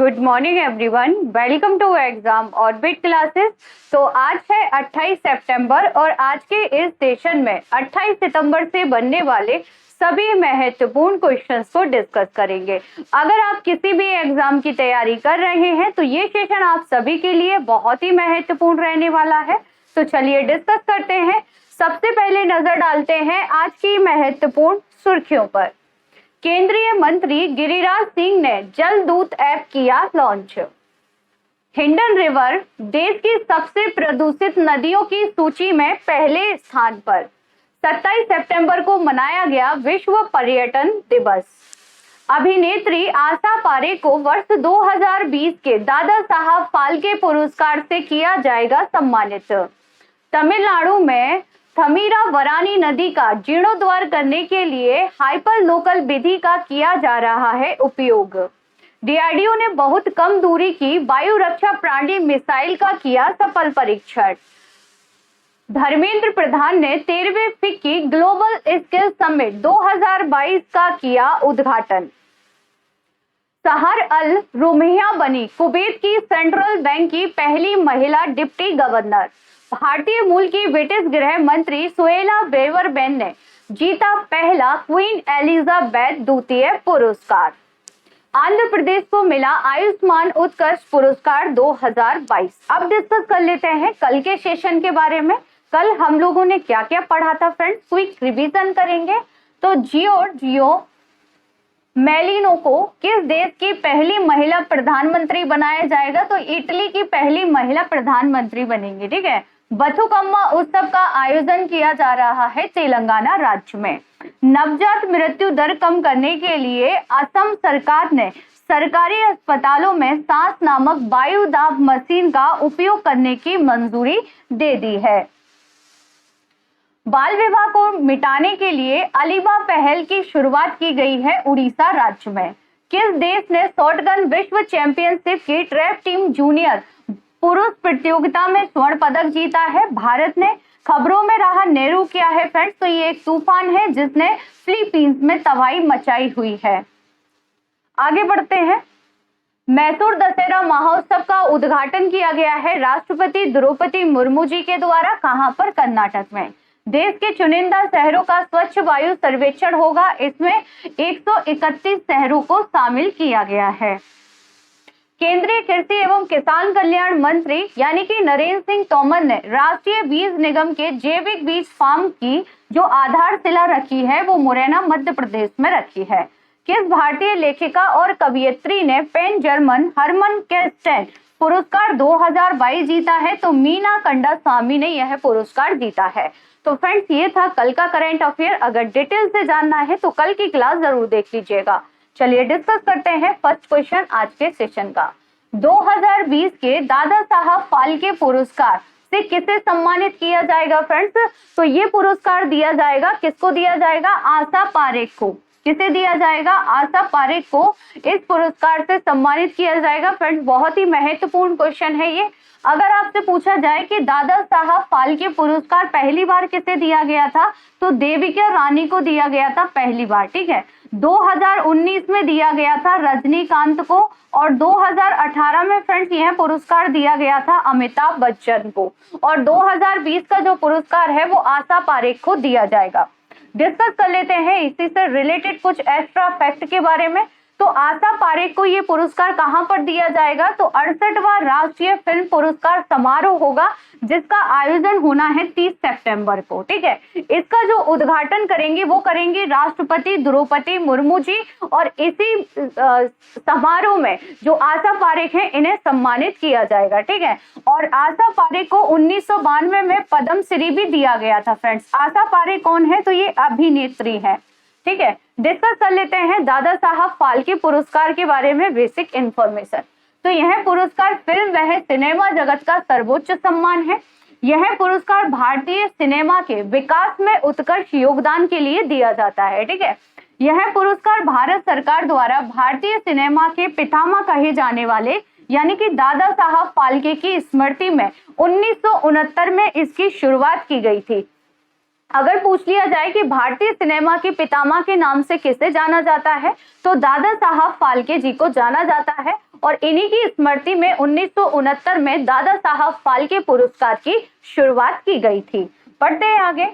Good morning everyone, welcome to exam orbit classes. तो आज है 28 सितंबर और आज के इस सेशन में 28 सितंबर से बनने वाले सभी महत्वपूर्ण क्वेश्चंस को डिस्कस करेंगे। अगर आप किसी भी एग्जाम की तैयारी कर रहे हैं तो ये सेशन आप सभी के लिए बहुत ही महत्वपूर्ण रहने वाला है। तो चलिए डिस्कस करते हैं। सबसे पहले नजर डालते हैं आज की महत्वपूर्ण सुर्खियों पर। केंद्रीय मंत्री गिरिराज सिंह ने जल दूत ऐप किया लॉन्च। हिंडन रिवर देश की सबसे प्रदूषित नदियों की सूची में पहले स्थान पर। 27 सितंबर को मनाया गया विश्व पर्यटन दिवस। अभिनेत्री आशा पारेख को वर्ष 2020 के दादा साहब फाल्के पुरस्कार से किया जाएगा सम्मानित। तमिलनाडु में थमीराबरानी नदी का जीर्णोद्धार करने के लिए हाइपर लोकल विधि का किया जा रहा है उपयोग। डीआरडीओ ने बहुत कम दूरी की वायु रक्षा प्राणी मिसाइल का किया सफल परीक्षण। धर्मेंद्र प्रधान ने 13वें फिक्की ग्लोबल स्किल समिट 2022 का किया उद्घाटन। सहर अल रुमैया बनी कुवैत की सेंट्रल बैंक की पहली महिला डिप्टी गवर्नर। भारतीय मूल की ब्रिटिश गृह मंत्री सुएला ब्रेवरबेन ने जीता पहला क्वीन एलिजाबेथ द्वितीय पुरस्कार। आंध्र प्रदेश को मिला आयुष्मान उत्कर्ष पुरस्कार 2022। अब डिस्कस कर लेते हैं कल के सेशन के बारे में। कल हम लोगों ने क्या क्या पढ़ा था फ्रेंड्स, क्विक रिवीजन करेंगे। तो जियो मेलिनो को किस देश की पहली महिला प्रधानमंत्री बनाया जाएगा? तो इटली की पहली महिला प्रधानमंत्री बनेंगी। ठीक है। बथुकम्मा उत्सव का आयोजन किया जा रहा है तेलंगाना राज्य में। नवजात मृत्यु दर कम करने के लिए असम सरकार ने सरकारी अस्पतालों में सांस नामक वायु दाब मशीन का उपयोग करने की मंजूरी दे दी है। बाल विवाह को मिटाने के लिए अलीबा पहल की शुरुआत की गई है उड़ीसा राज्य में। किस देश ने शॉटगन विश्व चैंपियनशिप की ट्रैप टीम जूनियर पुरुष प्रतियोगिता में स्वर्ण पदक जीता है? भारत ने। खबरों में रहा नेहरू क्या है फ्रेंड्स? तो ये एक तूफान है जिसने फिलीपींस में तबाही मचाई हुई है। आगे बढ़ते हैं। मैसूर दशहरा महोत्सव का उद्घाटन किया गया है राष्ट्रपति द्रौपदी मुर्मू जी के द्वारा। कहां पर? कर्नाटक में। देश के चुनिंदा शहरों का स्वच्छ वायु सर्वेक्षण होगा। इसमें 131 शहरों को शामिल किया गया है। केंद्रीय कृषि एवं किसान कल्याण मंत्री यानी कि नरेंद्र सिंह तोमर ने राष्ट्रीय बीज निगम के जैविक बीज फार्म की जो आधारशिला रखी है वो मुरैना मध्य प्रदेश में रखी है। किस भारतीय लेखिका और कवयित्री ने पेन जर्मन हरमन कैस्टेन पुरस्कार 2022 जीता है? तो मीना कंडा स्वामी ने यह पुरस्कार जीता है। तो फ्रेंड्स ये था कल का करंट अफेयर। अगर डिटेल से जानना है तो कल की क्लास जरूर देख लीजिएगा। चलिए डिस्कस करते हैं फर्स्ट क्वेश्चन आज के सेशन का। 2020 के दादा साहब फाल्के पुरस्कार से किसे सम्मानित किया जाएगा फ्रेंड्स? तो ये पुरस्कार दिया जाएगा, किसको दिया जाएगा? आशा पारेख को। किसे दिया जाएगा? आशा पारेख को इस पुरस्कार से सम्मानित किया जाएगा। फ्रेंड्स बहुत ही महत्वपूर्ण क्वेश्चन है ये। अगर आपसे पूछा जाए कि दादा साहब फाल्के पुरस्कार पहली बार किसे दिया गया था, तो देविका रानी को दिया गया था पहली बार। ठीक है। 2019 में दिया गया था रजनीकांत को और 2018 में फ्रेंड्स यह पुरस्कार दिया गया था अमिताभ बच्चन को और 2020 का जो पुरस्कार है वो आशा पारेख को दिया जाएगा। डिस्कस कर लेते हैं इसी से रिलेटेड कुछ एक्स्ट्रा फैक्ट के बारे में। तो आशा पारेख को ये पुरस्कार कहां पर दिया जाएगा? तो 68वां राष्ट्रीय फिल्म पुरस्कार समारोह होगा जिसका आयोजन होना है 30 सितंबर को। ठीक है। इसका जो उद्घाटन करेंगे वो करेंगी राष्ट्रपति द्रौपदी मुर्मू जी और इसी समारोह में जो आशा पारेख है इन्हें सम्मानित किया जाएगा। ठीक है। और आशा पारेख को 1992 में पद्मश्री भी दिया गया था फ्रेंड्स। आशा पारेख कौन है? तो ये अभिनेत्री है। ठीक है। डिस्कस कर लेते हैं दादा साहब फाल्के पुरस्कार के बारे में बेसिक इंफॉर्मेशन। तो यह पुरस्कार फिल्म व सिनेमा जगत का सर्वोच्च सम्मान है। यह पुरस्कार भारतीय सिनेमा के विकास में उत्कृष्ट योगदान के लिए दिया जाता है। ठीक है। यह पुरस्कार भारत सरकार द्वारा भारतीय सिनेमा के पितामह कहे जाने वाले यानी कि दादा साहब फाल्के की स्मृति में 1969 में इसकी शुरुआत की गई थी। अगर पूछ लिया जाए कि भारतीय सिनेमा के पितामह के नाम से किसे जाना जाता है, तो दादा साहब फाल्के जी को जाना जाता है और इन्हीं की स्मृति में 1969 में दादा साहब फाल्के पुरस्कार की शुरुआत की गई थी। बढ़ते हैं आगे।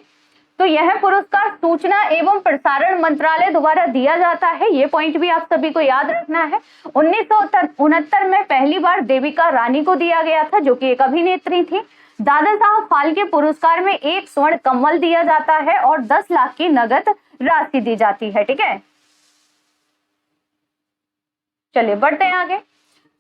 तो यह पुरस्कार सूचना एवं प्रसारण मंत्रालय द्वारा दिया जाता है, ये पॉइंट भी आप सभी को याद रखना है। 1969 में पहली बार देविका रानी को दिया गया था, जो कि एक अभिनेत्री थी। दादा साहब फाल्के पुरस्कार में 1 स्वर्ण कमल दिया जाता है और 10 लाख की नगद राशि दी जाती है। ठीक है, चलिए बढ़ते हैं आगे।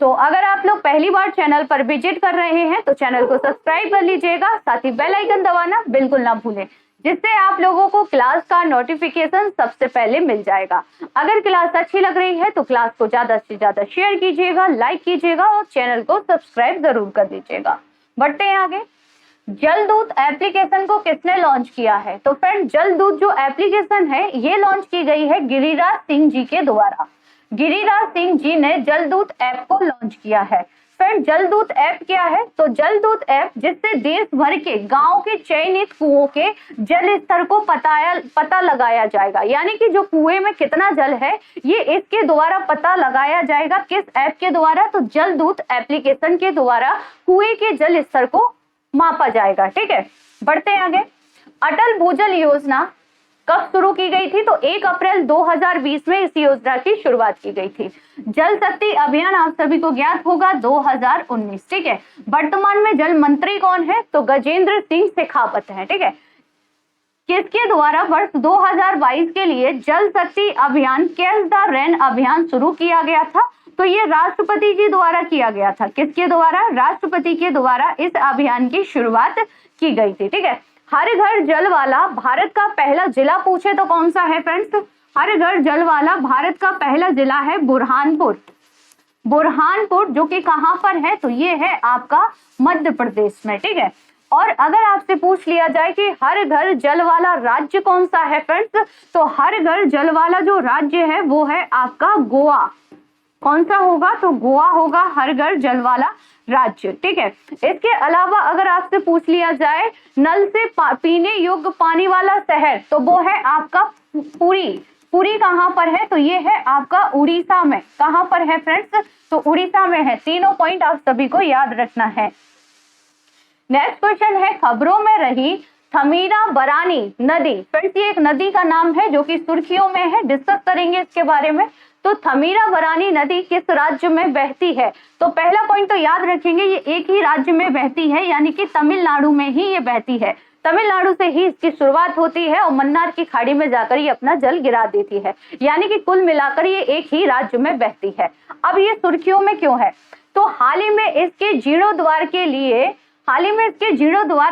तो अगर आप लोग पहली बार चैनल पर विजिट कर रहे हैं तो चैनल को सब्सक्राइब कर लीजिएगा, साथ ही बेल आइकन दबाना बिल्कुल ना भूलें, जिससे आप लोगों को क्लास का नोटिफिकेशन सबसे पहले मिल जाएगा। अगर क्लास अच्छी लग रही है तो क्लास को ज्यादा से ज्यादा शेयर कीजिएगा, लाइक कीजिएगा और चैनल को सब्सक्राइब जरूर कर लीजिएगा। बढ़ते हैं आगे। जलदूत एप्लीकेशन को किसने लॉन्च किया है? तो फ्रेंड, जलदूत जो एप्लीकेशन है ये लॉन्च की गई है गिरिराज सिंह जी के द्वारा। गिरिराज सिंह जी ने जलदूत ऐप को लॉन्च किया है। फ्रेंड, जलदूत ऐप क्या है? तो जलदूत ऐप जिससे देश भर के गांव के चयनित कुओं के जल स्तर को पता लगाया जाएगा, यानी कि जो कुएं में कितना जल है ये इसके द्वारा पता लगाया जाएगा। किस ऐप के द्वारा? तो जलदूत एप्लीकेशन के द्वारा कुएं के जल स्तर को मापा जाएगा। ठीक है, बढ़ते हैं आगे। अटल भूजल योजना कब शुरू की गई थी? तो 1 अप्रैल 2020 में इस योजना की शुरुआत की गई थी। जल शक्ति अभियान आप सभी को ज्ञात होगा 2019। ठीक है, वर्तमान में जल मंत्री कौन है? तो गजेंद्र सिंह शेखावत है। ठीक है, किसके द्वारा वर्ष 2022 के लिए जल शक्ति अभियान कैच द रेन अभियान शुरू किया गया था? तो ये राष्ट्रपति जी द्वारा किया गया था। किसके द्वारा? राष्ट्रपति के द्वारा इस अभियान की शुरुआत की गई थी। ठीक है, हर घर जल वाला भारत का पहला जिला पूछे तो कौन सा है फ्रेंड्स? हर घर जल वाला भारत का पहला जिला है बुरहानपुर। बुरहानपुर जो कि कहां पर है? तो ये है आपका मध्य प्रदेश में। ठीक है, और अगर आपसे पूछ लिया जाए कि हर घर जल वाला राज्य कौन सा है फ्रेंड्स, तो हर घर जल वाला जो राज्य है वो है आपका गोवा। कौन सा होगा? तो गोवा होगा हर घर जल वाला राज्य। ठीक है, इसके अलावा अगर आपसे पूछ लिया जाए नल से पीने योग्य पानी वाला शहर, तो वो है आपका पुरी। पुरी कहां पर है? तो ये है आपका उड़ीसा में। कहां पर है फ्रेंड्स? तो उड़ीसा में है। तीनों पॉइंट आप सभी को याद रखना है। नेक्स्ट क्वेश्चन है, खबरों में रही थमीराबरानी नदी। फ्रेंड्स, ये एक नदी का नाम है जो कि सुर्खियों में है, डिस्कस करेंगे इसके बारे में। तो थमीराबरानी नदी किस राज्य में बहती है? तो पहला पॉइंट तो याद रखेंगे, ये एक ही राज्य में बहती है, यानी कि तमिलनाडु में ही ये बहती है। तमिलनाडु से ही इसकी शुरुआत होती है और मन्नार की खाड़ी में जाकर ये अपना जल गिरा देती है, यानी कि कुल मिलाकर ये एक ही राज्य में बहती है। अब ये सुर्खियों में क्यों है? तो हाल ही में इसके जीर्णोद्वार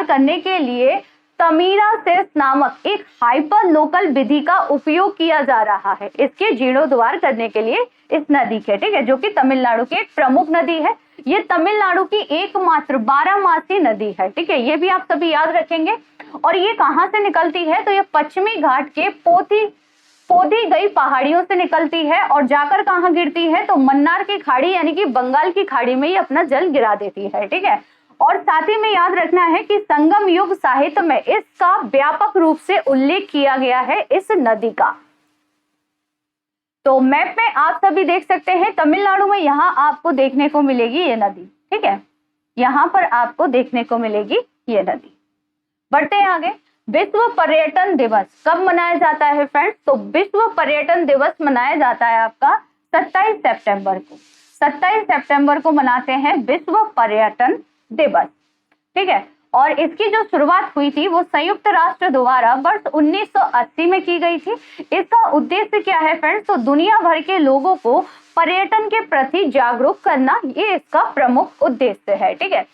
करने के लिए तमीरा सेस नामक एक हाइपर लोकल विधि का उपयोग किया जा रहा है इसके जीर्णोद्वार करने के लिए इस नदी के। ठीक है, जो कि तमिलनाडु की एक प्रमुख नदी है। ये तमिलनाडु की एकमात्र 12मासी नदी है। ठीक है, ये भी आप सभी याद रखेंगे। और ये कहाँ से निकलती है? तो ये पश्चिमी घाट के पोधी गई पहाड़ियों से निकलती है और जाकर कहाँ गिरती है? तो मन्नार की खाड़ी यानी कि बंगाल की खाड़ी में ही अपना जल गिरा देती है। ठीक है, और साथ ही में याद रखना है कि संगम युग साहित्य में इसका व्यापक रूप से उल्लेख किया गया है इस नदी का। तो मैप में आप सभी देख सकते हैं तमिलनाडु में यहाँ आपको देखने को मिलेगी ये नदी। ठीक है, यहाँ पर आपको देखने को मिलेगी ये नदी। बढ़ते हैं आगे। विश्व पर्यटन दिवस कब मनाया जाता है फ्रेंड्स? तो विश्व पर्यटन दिवस मनाया जाता है आपका 27 सितंबर को। 27 सितंबर को मनाते हैं विश्व पर्यटन दिवस। ठीक है, और इसकी जो शुरुआत हुई थी वो संयुक्त राष्ट्र द्वारा वर्ष 1980 में की गई थी। इसका उद्देश्य क्या है फ्रेंड्स? तो दुनिया भर के लोगों को पर्यटन के प्रति जागरूक करना, ये इसका प्रमुख उद्देश्य है। ठीक है,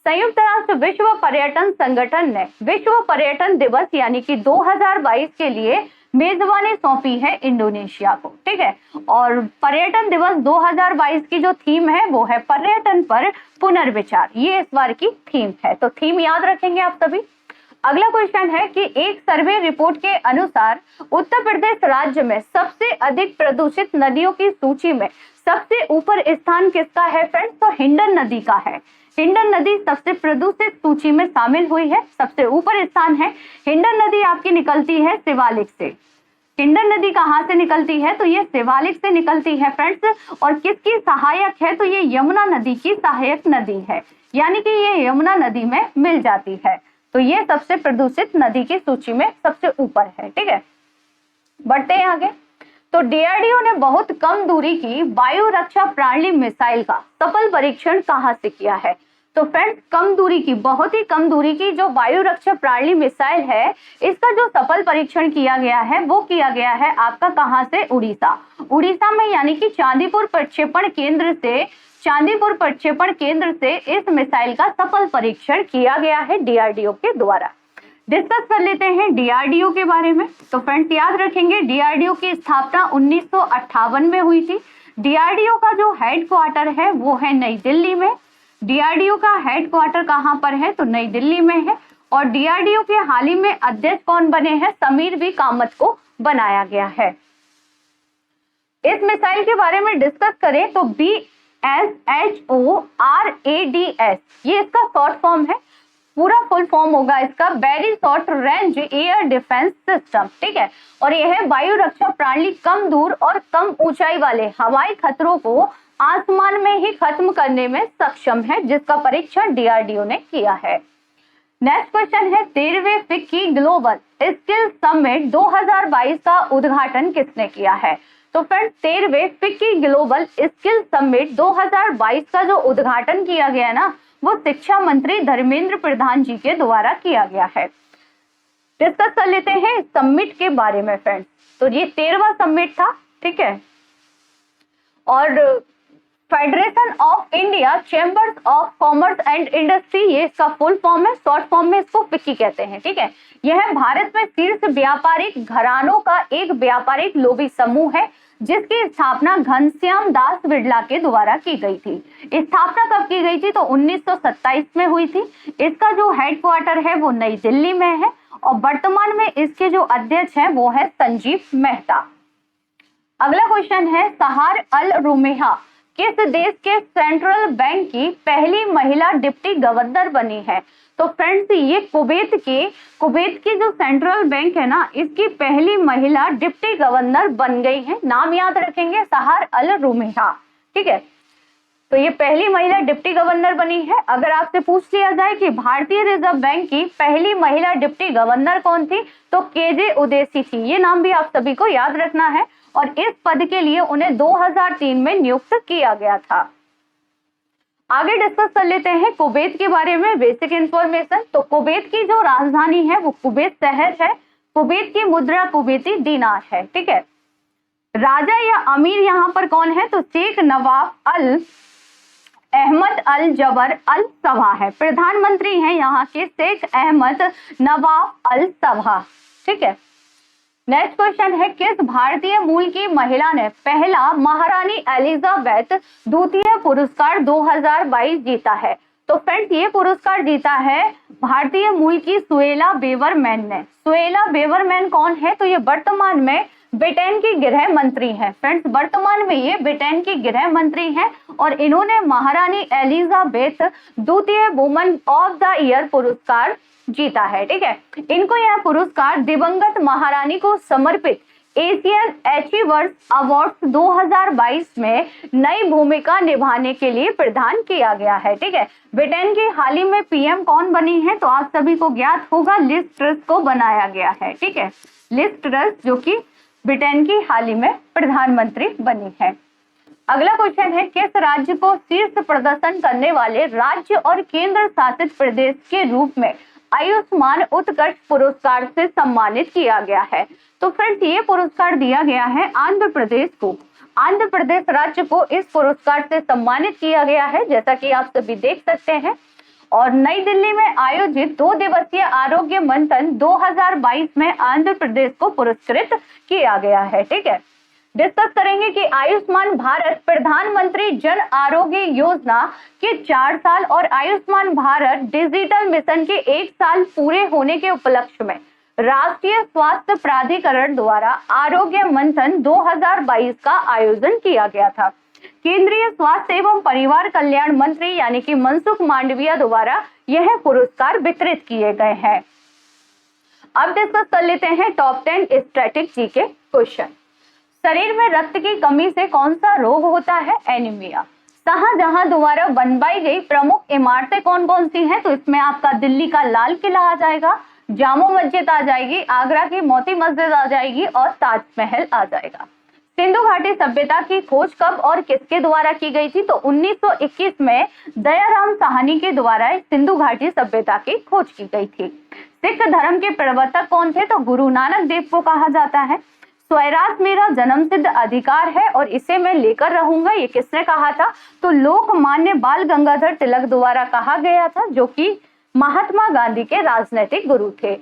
संयुक्त राष्ट्र विश्व पर्यटन संगठन ने विश्व पर्यटन दिवस यानी कि 2022 के लिए मेजबानी सौंपी है इंडोनेशिया को। ठीक है, और पर्यटन दिवस 2022 की जो थीम है वो है पर्यटन पर पुनर्विचार। ये इस बार की थीम है, तो थीम याद रखेंगे आप सभी। अगला क्वेश्चन है कि एक सर्वे रिपोर्ट के अनुसार उत्तर प्रदेश राज्य में सबसे अधिक प्रदूषित नदियों की सूची में सबसे ऊपर स्थान किसका है फ्रेंड्स? तो हिंडन नदी का है। हिंडन नदी सबसे प्रदूषित सूची में शामिल हुई है, सबसे ऊपर स्थान है। हिंडन नदी आपकी निकलती है शिवालिक से। किंडर नदी कहाँ से निकलती है? तो ये शिवालिक से निकलती है फ्रेंड्स। और किसकी सहायक है? तो ये यमुना नदी की सहायक नदी है, यानी कि ये यमुना नदी में मिल जाती है। तो ये सबसे प्रदूषित नदी की सूची में सबसे ऊपर है। ठीक है, बढ़ते हैं आगे। तो डीआरडीओ ने बहुत कम दूरी की वायु रक्षा प्रणाली मिसाइल का सफल परीक्षण कहां से किया है? तो फ्रेंड्स, कम दूरी की, बहुत ही कम दूरी की जो वायु रक्षा प्रणाली मिसाइल है, इसका जो सफल परीक्षण किया गया है वो किया गया है आपका कहां से? उड़ीसा। उड़ीसा में, यानी कि चांदीपुर प्रक्षेपण केंद्र से इस मिसाइल का सफल परीक्षण किया गया है डीआरडीओ के द्वारा। डिस्कस कर लेते हैं डीआरडीओ के बारे में। तो फ्रेंड्स, याद रखेंगे डीआरडीओ की स्थापना 1958 में हुई थी। डीआरडीओ का जो हेडक्वार्टर है वो है नई दिल्ली में। डीआरडीओ का हेडक्वार्टर कहां पर है? तो नई दिल्ली में है। और डीआरडीओ के हाल ही में अध्यक्ष कौन बने हैं? समीर वी कामत को बनाया गया है। इस मिसाइल के बारे में डिस्कस करें तो BSHORADS ये इसका शॉर्ट फॉर्म है। पूरा फुल फॉर्म होगा इसका very short range air defence system. ठीक है, और यह वायु रक्षा प्रणाली कम दूर और कम ऊंचाई वाले हवाई खतरों को आसमान में ही खत्म करने में सक्षम है, जिसका परीक्षण डीआरडीओ ने किया है। नेक्स्ट क्वेश्चन है 13वें फिक्की ग्लोबल स्किल समिट 2022 का उद्घाटन किसने किया है? तो फ्रेंड्स, 13वें फिक्की ग्लोबल स्किल समिट 2022 का जो उद्घाटन किया गया ना, वो शिक्षा मंत्री धर्मेंद्र प्रधान जी के द्वारा किया गया है। डिस्कस कर लेते हैं समिट के बारे में फ्रेंड्स। तो ये 13वां समिट था। ठीक है, और federation of India chambers of commerce and industry ये इसका फुल फॉर्म है। शॉर्ट फॉर्म में इसको फिक्की कहते हैं। ठीक है, यह भारत में शीर्ष व्यापारिक घरानों का एक व्यापारिक लोबी समूह है, जिसकी स्थापना घनश्याम दास बिड़ला के द्वारा की गई थी। स्थापना कब की गई थी? तो 1927 में हुई थी। इसका जो हेडक्वार्टर है वो नई दिल्ली में है, और वर्तमान में इसके जो अध्यक्ष हैं वो है संजीव मेहता। अगला क्वेश्चन है सहार अल रुमेहा किस देश के सेंट्रल बैंक की पहली महिला डिप्टी गवर्नर बनी है? तो फ्रेंड्स, ये कुवैत की जो सेंट्रल बैंक है ना, इसकी पहली महिला डिप्टी गवर्नर बन गई है। नाम याद रखेंगे, सहार अल रुमेहा। ठीक है, तो ये पहली महिला डिप्टी गवर्नर बनी है। अगर आपसे पूछ लिया जाए कि भारतीय रिजर्व बैंक की पहली महिला डिप्टी गवर्नर कौन थी, तो केजे उदेसी थी। ये नाम भी आप सभी को याद रखना है, और इस पद के लिए उन्हें 2003 में नियुक्त किया गया था। आगे डिस्कस कर लेते हैं कुवैत के बारे में बेसिक इंफॉर्मेशन। तो कुवैत की जो राजधानी है वो कुवैत शहर है। कुवैत की मुद्रा कुवैती दीनार है। ठीक है, राजा या अमीर यहाँ पर कौन है? तो शेख नवाब अल अहमद अल जबर अल सबा है। प्रधानमंत्री हैं यहाँ के शेख अहमद नवाब अल सबा। ठीक है, नेक्स्ट क्वेश्चन है किस भारतीय मूल की महिला ने पहला महारानी एलिजाबेथ द्वितीय पुरस्कार 2022 जीता है? तो फ्रेंड्स, ये पुरस्कार जीता है भारतीय मूल की सुएला बेवरमैन ने। सुएला बेवरमैन कौन है? तो ये वर्तमान में ब्रिटेन की गृह मंत्री हैं। फ्रेंड्स, वर्तमान में ये ब्रिटेन की गृह मंत्री हैं, और इन्होंने महारानी एलिजाबेथ द्वितीय वुमन ऑफ द ईयर पुरस्कार जीता है। ठीक है, इनको यह पुरस्कार दिवंगत महारानी को समर्पित एशियन अचीवर्स अवार्ड 2022 में नई भूमिका निभाने के लिए प्रदान किया गया है। ठीक है, ब्रिटेन की हाल ही में पीएम कौन बनी है? तो आप सभी को ज्ञात होगा, लिज ट्रस को बनाया गया है। ठीक है, लिज ट्रस जो कि ब्रिटेन की हाल ही में प्रधानमंत्री बनी है। अगला क्वेश्चन है किस राज्य को शीर्ष प्रदर्शन करने वाले राज्य और केंद्र शासित प्रदेश के रूप में आयुष्मान उत्कर्ष पुरस्कार से सम्मानित किया गया है? तो फ्रेंड्स, ये पुरस्कार दिया गया है आंध्र प्रदेश को। आंध्र प्रदेश राज्य को इस पुरस्कार से सम्मानित किया गया है, जैसा कि आप सभी देख सकते हैं। और नई दिल्ली में आयोजित 2 दिवसीय आरोग्य मंथन 2022 में आंध्र प्रदेश को पुरस्कृत किया गया है। ठीक है, डिस्कस करेंगे कि आयुष्मान भारत प्रधानमंत्री जन आरोग्य योजना के 4 साल और आयुष्मान भारत डिजिटल मिशन के 1 साल पूरे होने के उपलक्ष्य में राष्ट्रीय स्वास्थ्य प्राधिकरण द्वारा आरोग्य मंथन 2022 का आयोजन किया गया था। केंद्रीय स्वास्थ्य एवं परिवार कल्याण मंत्री यानी कि मनसुख मांडविया द्वारा यह पुरस्कार वितरित किए गए हैं। अब डिस्कस कर लेते हैं टॉप 10 स्टैटिक जीके क्वेश्चन। शरीर में रक्त की कमी से कौन सा रोग होता है? एनीमिया। शाहजहां द्वारा बनवाई गई प्रमुख इमारतें कौन कौन सी हैं? तो इसमें आपका दिल्ली का लाल किला आ जाएगा, जामा मस्जिद आ जाएगी, आगरा की मोती मस्जिद आ जाएगी और ताजमहल आ जाएगा। सिंधु घाटी सभ्यता की खोज कब और किसके द्वारा की गई थी? तो 1921 में दयाराम साहनी के द्वारा सिंधु घाटी सभ्यता की खोज की गई थी। सिख धर्म के प्रवर्तक कौन थे? तो गुरु नानक देव को कहा जाता है। स्वराज मेरा जन्मसिद्ध अधिकार है और इसे मैं लेकर रहूंगा, ये किसने कहा था? तो लोकमान्य बाल गंगाधर तिलक द्वारा कहा गया था, जो कि महात्मा गांधी के राजनीतिक गुरु थे।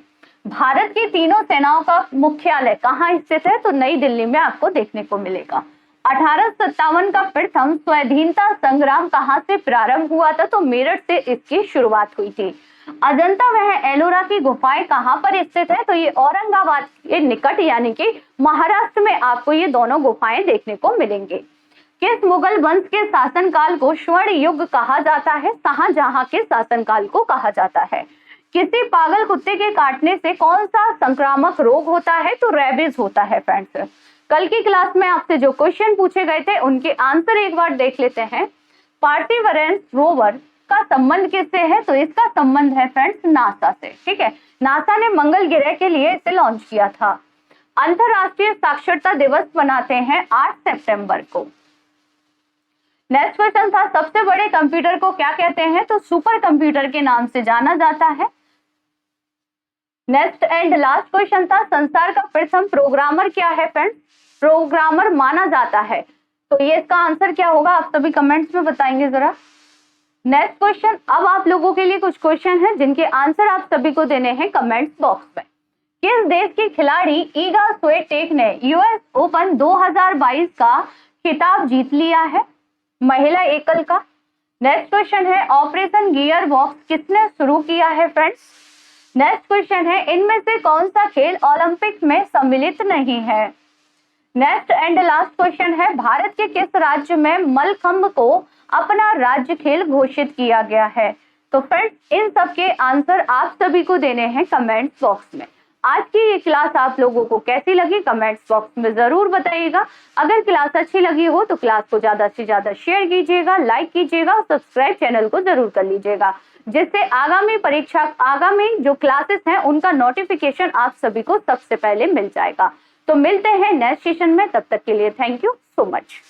भारत की तीनों सेनाओं का मुख्यालय कहाँ स्थित है? तो नई दिल्ली में आपको देखने को मिलेगा। 1857 का प्रथम स्वाधीनता संग्राम कहाँ से प्रारंभ हुआ था? तो मेरठ से इसकी शुरुआत हुई थी। अजंता वह एलोरा की गुफाएं कहाँ पर स्थित है? तो ये औरंगाबाद के निकट यानी कि महाराष्ट्र में आपको ये दोनों गुफाएं देखने को मिलेंगे। किस मुगल वंश के शासनकाल को स्वर्ण युग कहा जाता है? शाहजहां के शासनकाल को कहा जाता है। किसी पागल कुत्ते के काटने से कौन सा संक्रामक रोग होता है? तो रेबीज होता है फ्रेंड्स। कल की क्लास में आपसे जो क्वेश्चन पूछे गए थे उनके आंसर एक बार देख लेते हैं। पार्सिवरेंस रोवर का संबंध किससे है? तो इसका संबंध है फ्रेंड्स नासा से। ठीक है, नासा ने मंगल ग्रह के लिए इसे लॉन्च किया था। अंतरराष्ट्रीय साक्षरता दिवस मनाते हैं 8 सितंबर को। नेक्स्ट क्वेश्चन था सबसे बड़े कंप्यूटर को क्या कहते हैं? तो सुपर कंप्यूटर के नाम से जाना जाता है। नेक्स्ट एंड लास्ट क्वेश्चन था संसार का प्रथम प्रोग्रामर क्या है फ्रेंड्स? प्रोग्रामर माना जाता है, तो ये इसका आंसर क्या होगा आप सभी कमेंट्स में बताएंगे जरा। नेक्स्ट क्वेश्चन, अब आप लोगों के लिए कुछ क्वेश्चन हैं जिनके आंसर आप सभी को देने हैं कमेंट्स बॉक्स में। किस देश की खिलाड़ी ईगा स्विएटेक ने यूएस ओपन 2022 का खिताब जीत लिया है? महिला एकल का। नेक्स्ट क्वेश्चन है ऑपरेशन गियर बॉक्स किसने शुरू किया है फ्रेंड्स? नेक्स्ट क्वेश्चन है इनमें से कौन सा खेल ओलंपिक में सम्मिलित नहीं है? नेक्स्ट एंड लास्ट क्वेश्चन है भारत के किस राज्य में मल्लखंब को अपना राज्य खेल घोषित किया गया है? तो फ्रेंड्स इन सब के आंसर आप सभी को देने हैं कमेंट्स बॉक्स में। आज की ये क्लास आप लोगों को कैसी लगी कमेंट्स बॉक्स में जरूर बताइएगा। अगर क्लास अच्छी लगी हो तो क्लास को ज्यादा से ज्यादा शेयर कीजिएगा, लाइक कीजिएगा, सब्सक्राइब चैनल को जरूर कर लीजिएगा, जिससे आगामी जो क्लासेस हैं उनका नोटिफिकेशन आप सभी को सबसे पहले मिल जाएगा। तो मिलते हैं नेक्स्ट सेशन में, तब तक के लिए थैंक यू सो मच।